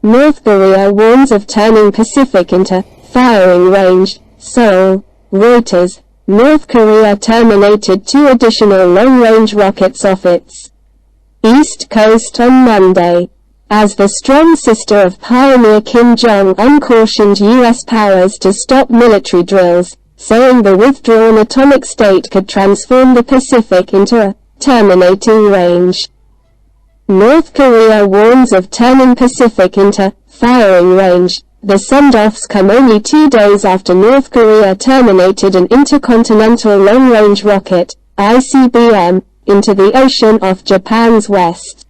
North Korea warns of turning Pacific into firing range. Seoul. Reuters. North Korea terminated 2 additional long-range rockets off its east coast on Monday, as the strong sister of pioneer Kim Jong Un cautioned U.S. powers to stop military drills, saying the withdrawn atomic state could transform the Pacific into a terminating range. North Korea warns of turning Pacific into firing range. The send-offs come only 2 days after North Korea terminated an intercontinental long-range rocket, ICBM, into the ocean off Japan's west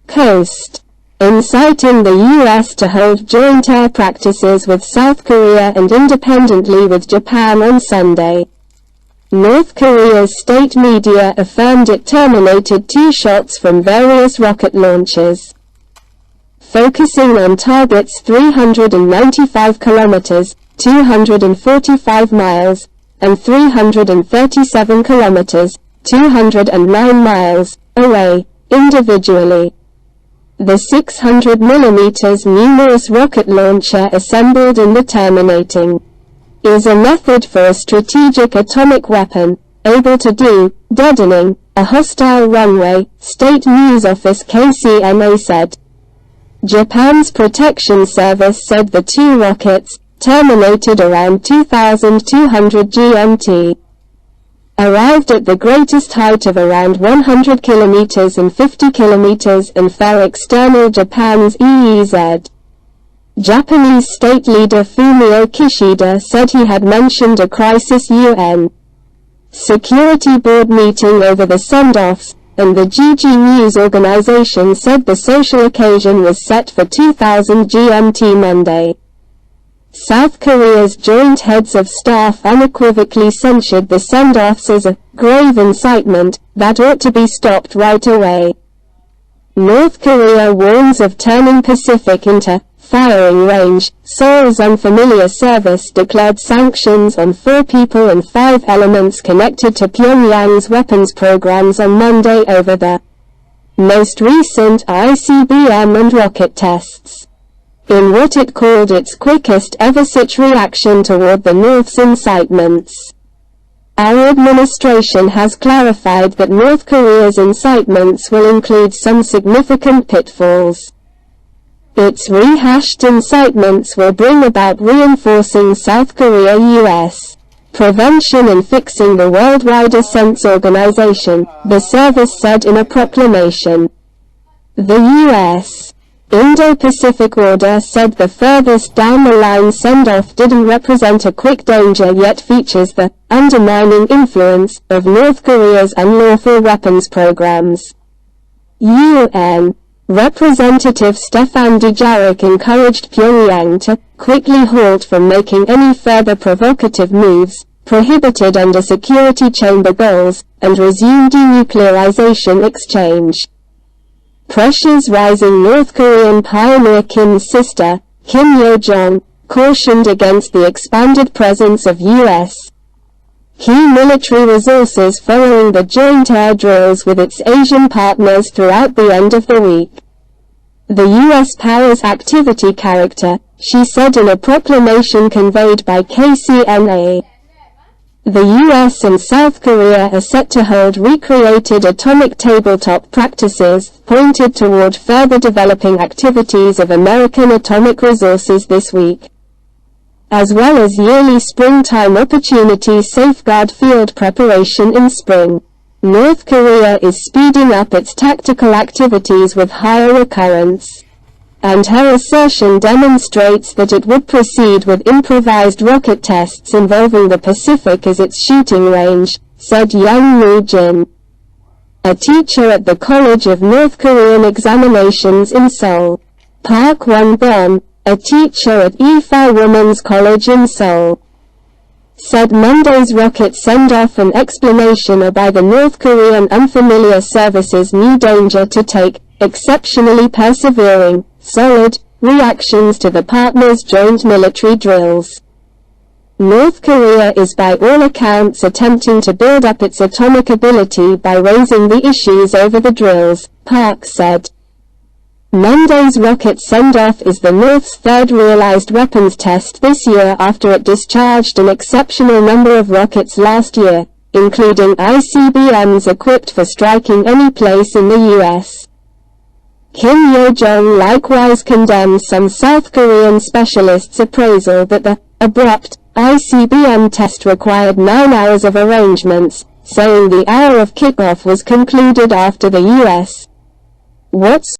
coast, inciting the U.S. to hold joint air practices with South Korea and independently with Japan on Sunday. North Korea's state media affirmed it terminated 2 shots from various rocket launches, focusing on targets 395 kilometers, 245 miles, and 337 kilometers, 209 miles, away, individually. The 600 mm numerous rocket launcher assembled in the terminating is a method for a strategic atomic weapon, able to do deadening a hostile runway, State News Office KCNA said. Japan's protection service said the 2 rockets, terminated around 2200 GMT, arrived at the greatest height of around 100 kilometers and 50 kilometers and fell external Japan's EEZ. Japanese state leader Fumio Kishida said he had mentioned a crisis UN Security Board meeting over the send-offs, and the GG News organization said the social occasion was set for 2000 GMT Monday. South Korea's joint heads of staff unequivocally censured the send-offs as a grave incitement that ought to be stopped right away. North Korea warns of turning Pacific into firing range. Seoul's Unfamiliar Service declared sanctions on 4 people and 5 elements connected to Pyongyang's weapons programs on Monday over the most recent ICBM and rocket tests, in what it called its quickest ever such reaction toward the North's incitements. Our administration has clarified that North Korea's incitements will include some significant pitfalls. Its rehashed incitements will bring about reinforcing South Korea-US prevention and fixing the Worldwide Ascents Organization, the service said in a proclamation. The U.S. Indo-Pacific Order said the furthest down the line send-off didn't represent a quick danger yet features the undermining influence of North Korea's unlawful weapons programs. UN Representative Stefan Dujarric encouraged Pyongyang to quickly halt from making any further provocative moves, prohibited under Security Chamber goals, and resume denuclearization exchange. Pressures rising. North Korean pioneer Kim's sister, Kim Yo-jong, cautioned against the expanded presence of U.S. key military resources following the joint air drills with its Asian partners throughout the end of the week. The U.S. powers activity character, she said in a proclamation conveyed by KCNA. The U.S. and South Korea are set to hold recreated atomic tabletop practices, pointed toward further developing activities of American atomic resources this week, as well as yearly springtime opportunities safeguard field preparation in spring. North Korea is speeding up its tactical activities with higher recurrence, and her assertion demonstrates that it would proceed with improvised rocket tests involving the Pacific as its shooting range, said Young Moo-jin, a teacher at the College of North Korean Examinations in Seoul. Park Won-bon, a teacher at Ifa Women's College in Seoul, said Monday's rocket send-off and explanation are by the North Korean Unfamiliar Service's new danger to take exceptionally persevering, solid reactions to the partners' joint military drills. North Korea is by all accounts attempting to build up its atomic ability by raising the issues over the drills, Park said. Monday's rocket send-off is the North's third realized weapons test this year after it discharged an exceptional number of rockets last year, including ICBMs equipped for striking any place in the U.S. Kim Jong Un likewise condemned some South Korean specialists' appraisal that the abrupt ICBM test required 9 hours of arrangements, saying the hour of kickoff was concluded after the U.S. What's